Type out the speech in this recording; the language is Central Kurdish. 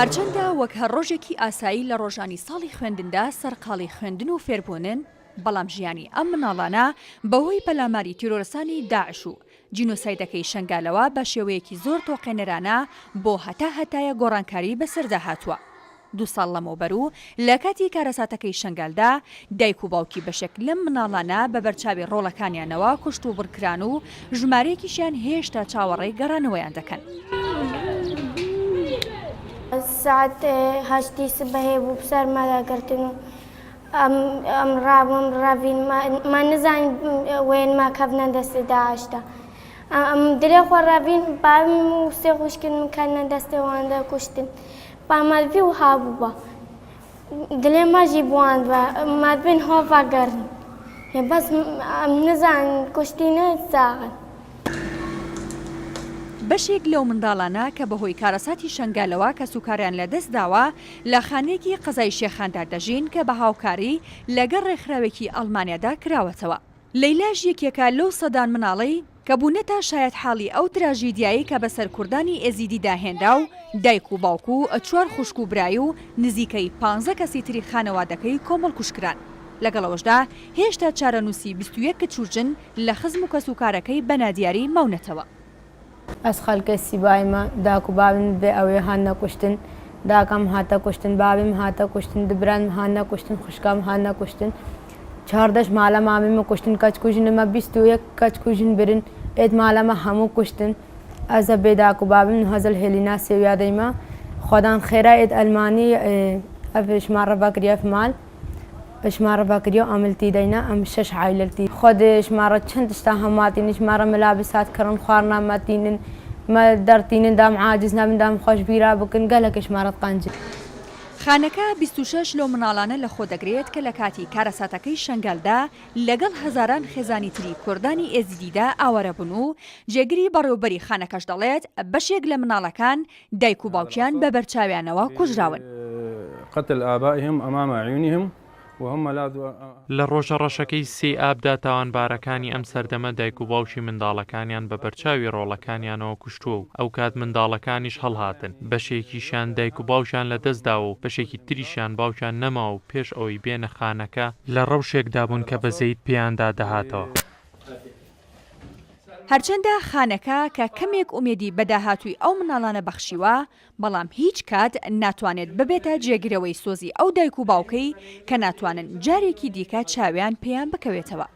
هەرچەندە وەک هەر ڕۆژێکی ئاسایی لە ڕۆژانی ساڵی خوێندندا سەرقاڵی خوێندن و فێربوونن، بەڵام ژیانی ئەم مناڵانە بەهۆی پەلاماری تیرۆرەسانی داعش و جینۆسایدەکەی شنگالەوە بە شێوەیەکی زۆر تۆقێنەرانە بۆ هەتایە گۆڕانکاری بەسەردا هاتووە. 2 ساڵ لەمەوبەر لە کاتی کارەساتەکەی شنگالدا دایک و باوکی بەشێک لەم مناڵانە بە بەرچاوی ڕۆڵەکانیانەوە کوشت و بڕکران و ژمارەیەکیشیان هێشتا چاوەڕێی گەڕانەوەیان دەکەن. ساعت 8 سبەهێ بوو سەرمەداگرتن و ئەم ڕاوین ما نزانین وێن ما کەڤنە دەستە داعشدا. ئەم درێ خۆ ڕاوین باویم و سێ خوشکن کەنە دەستەوەندە کوشتن. پامەلڤی و هابوو بە دلێ ماژی بواندوە مادبن هۆڤاگەرن بەس ئەم نزانین کوشتینە ساغن. بەشێک لەو منداڵانە کە بەهۆی کارەساتی شنگالەوە کە سوکاریان لەدەست داوە لە خانەیەکی قەزای شێخاندا دەژین کە بە هاوکاری لەگەڵ ڕێکخراوێکی ئەڵمانیادا کراوەتەوە. لەیلاژ یەکێکە لەو سەدان مناڵی کە بوونەتە شایەت حاڵی ئەو تراژیدیایی کە بەسەر کوردانی ئێزیدی داهێنرا و دایک و باوکو 4 خوشک و برای و نزیکەی 15 کەسی تری خانەوادەکەی کۆمەڵ کوشکران. لەگەڵەوەشدا هێشتا چارەنووسی 21 کچوورجن لە خزم و کەسوکارەکەی بەنادیاری ماونەتەوە. ئەس خەڵکە سیبایمە داک و باوم بێ ئەوێ هان نەکوشتن، داکەم هاتە کوشتن، باویم هاتە کوشتن، دبران هان نەکوشتن، خوشکام هان نەکوشتن. 14 مالە مامیمە کوشتن کەچ کوژنمە 21 کەچ کوژن برن ئێت مالەمە هەموو کوشتن. ئەزە بێ داک و باوم هەزل هێلینا سێویادەیمە خۆدان خێرا ئێت ئەلمانی ئەف ژمارە باکریە فمال ژمارە باکریە ئەملتی دەینا ئەم 6 عایلەتی خۆد ژمارە چەند شتا هەماتین ژمارە مەلابسات کڕن خواردنامەتینن مە دەرتینن دام عاجز نابن دام خۆش بیرا بکن گەلێک ژمارەت قەنجن. خانەکە 26 لەو مناڵانە لە خۆ دەگرێت کە لە کاتی کارەساتەکەی شنگالدا لەگەڵ هەزاران خێزانی تری کوردانی ئێزیدیدا ئاوەرە بوون و جێگیری بەڕێوەبەری خانەکەش دەڵێت بەشێک لە مناڵەکان دایک و باوکیان بە بەرچاویانەوە کوژراون. قتل آبائهم أمام عيونهم لە ڕۆژە ڕەشەکەی 3 ئابدا تاوانبارەکانی ئەم سەردەمە دایک و باوشی منداڵەکانیان بە بەرچاوی ڕۆڵەکانیانەوە کوشتووە و ئەو کات منداڵەکانیش هەڵهاتن. بەشێکیشان دایک و باوشیان لەدەستداوە و بەشێکی تریشیان باوشیان نەماوە و پێش ئەوەی بێنە خانەکە لە ڕەوشێکدا بوون کە بەزەیت پێیاندا دەهاتەوە. هەرچەندە خانەکە کە کەمێک ئومێدی بەداهاتووی ئەو مناڵانە بەخشیوە، بەڵام هیچ کات ناتوانێت ببێتە جێگرەوەی سۆزی ئەو دایک و باوکەی کە ناتوانن جارێکی دیکە چاویان پێیان بکەوێتەوە.